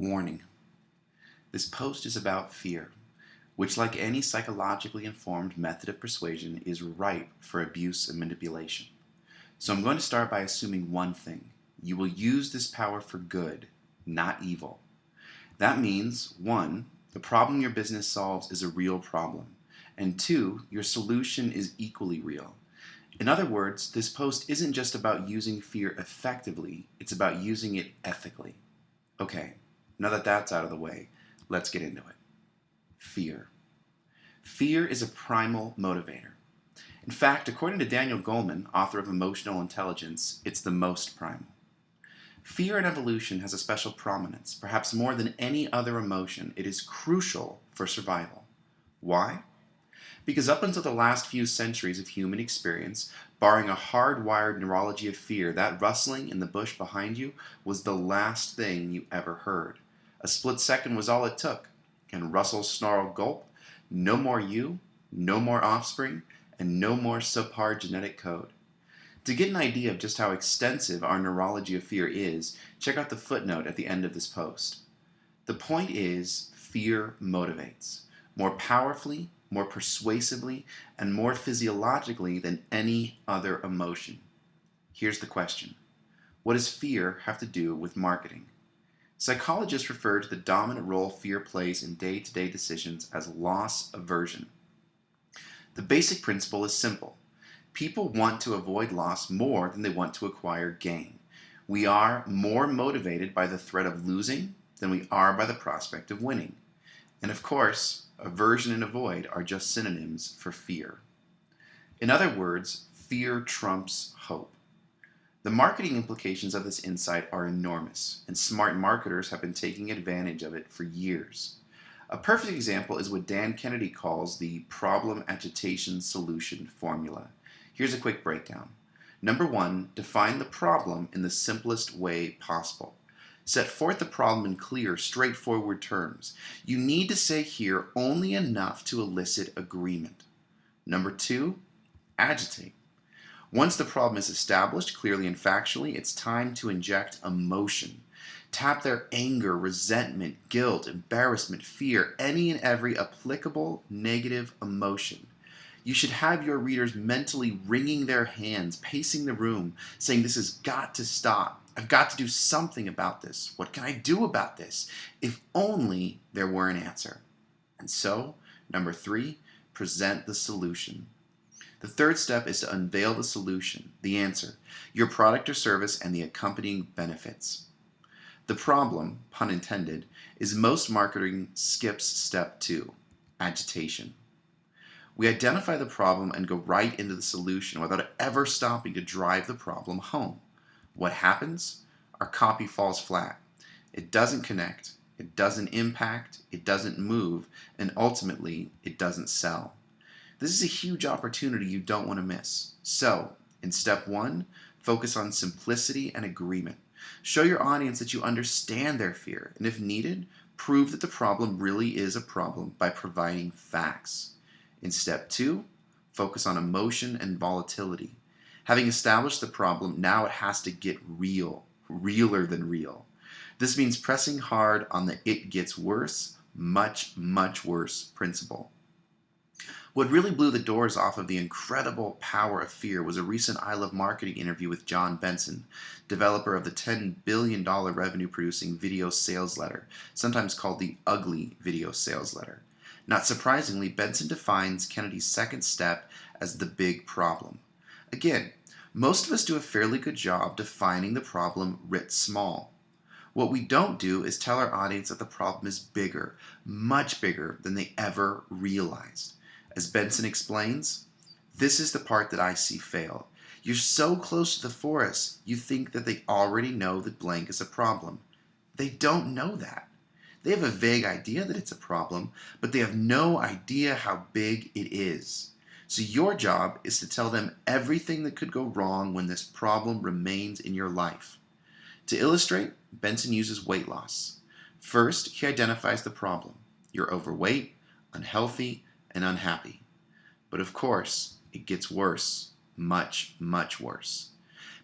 Warning. This post is about fear, which, like any psychologically informed method of persuasion, is ripe for abuse and manipulation. So I'm going to start by assuming one thing. You will use this power for good, not evil. That means, 1, the problem your business solves is a real problem, and 2, your solution is equally real. In other words, this post isn't just about using fear effectively, it's about using it ethically. Okay, now that that's out of the way, let's get into it. Fear. Fear is a primal motivator. In fact, according to Daniel Goleman, author of Emotional Intelligence, it's the most primal. Fear in evolution has a special prominence. Perhaps more than any other emotion, it is crucial for survival. Why? Because up until the last few centuries of human experience, barring a hardwired neurology of fear, that rustling in the bush behind you was the last thing you ever heard. A split second was all it took, and rustle, snarl, gulp, no more you, no more offspring, and no more subpar genetic code. To get an idea of just how extensive our neurology of fear is, check out the footnote at the end of this post. The point is, fear motivates, more powerfully, more persuasively, and more physiologically than any other emotion. Here's the question. What does fear have to do with marketing? Psychologists refer to the dominant role fear plays in day-to-day decisions as loss aversion. The basic principle is simple. People want to avoid loss more than they want to acquire gain. We are more motivated by the threat of losing than we are by the prospect of winning. And of course, aversion and avoid are just synonyms for fear. In other words, fear trumps hope. The marketing implications of this insight are enormous, and smart marketers have been taking advantage of it for years. A perfect example is what Dan Kennedy calls the problem agitation solution formula. Here's a quick breakdown. Number 1, define the problem in the simplest way possible. Set forth the problem in clear, straightforward terms. You need to say here only enough to elicit agreement. Number 2, agitate. Once the problem is established clearly and factually, it's time to inject emotion. Tap their anger, resentment, guilt, embarrassment, fear, any and every applicable negative emotion. You should have your readers mentally wringing their hands, pacing the room, saying this has got to stop. I've got to do something about this. What can I do about this? If only there were an answer. And so, number 3, present the solution. The third step is to unveil the solution, the answer, your product or service, and the accompanying benefits. The problem, pun intended, is most marketing skips step 2, agitation. We identify the problem and go right into the solution without ever stopping to drive the problem home. What happens? Our copy falls flat. It doesn't connect, it doesn't impact, it doesn't move, and ultimately, it doesn't sell. This is a huge opportunity you don't want to miss. So, in step 1, focus on simplicity and agreement. Show your audience that you understand their fear, and if needed, prove that the problem really is a problem by providing facts. In step 2, focus on emotion and volatility. Having established the problem, now it has to get real, realer than real. This means pressing hard on the it gets worse, much, much worse principle. What really blew the doors off of the incredible power of fear was a recent I Love Marketing interview with John Benson, developer of the $10 billion revenue-producing video sales letter, sometimes called the ugly video sales letter. Not surprisingly, Benson defines Kennedy's second step as the big problem. Again, most of us do a fairly good job defining the problem writ small. What we don't do is tell our audience that the problem is bigger, much bigger than they ever realized. As Benson explains, this is the part that I see fail. You're so close to the forest, you think that they already know that blank is a problem. They don't know that. They have a vague idea that it's a problem, but they have no idea how big it is. So your job is to tell them everything that could go wrong when this problem remains in your life. To illustrate, Benson uses weight loss. First, he identifies the problem. You're overweight, unhealthy, and unhappy. But of course, it gets worse, much, much worse.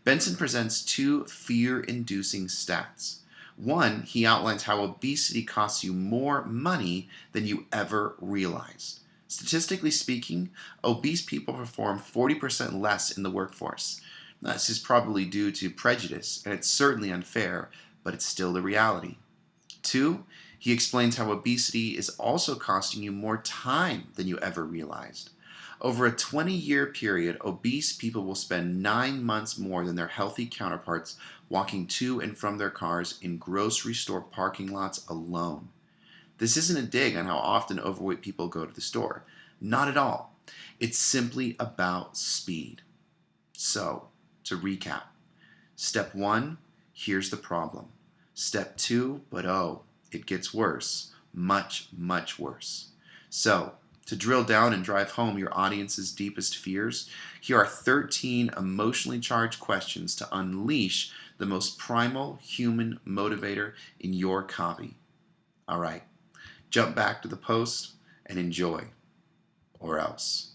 Benson presents 2 fear-inducing stats. One, he outlines how obesity costs you more money than you ever realized. Statistically speaking, obese people perform 40% less in the workforce. Now, this is probably due to prejudice, and it's certainly unfair, but it's still the reality. Two, he explains how obesity is also costing you more time than you ever realized. Over a 20-year period, obese people will spend 9 months more than their healthy counterparts walking to and from their cars in grocery store parking lots alone. This isn't a dig on how often overweight people go to the store. Not at all. It's simply about speed. So, to recap, step one, here's the problem. Step two, but oh, it gets worse. Much, much worse. So, to drill down and drive home your audience's deepest fears, here are 13 emotionally charged questions to unleash the most primal human motivator in your copy. All right, jump back to the post and enjoy, or else.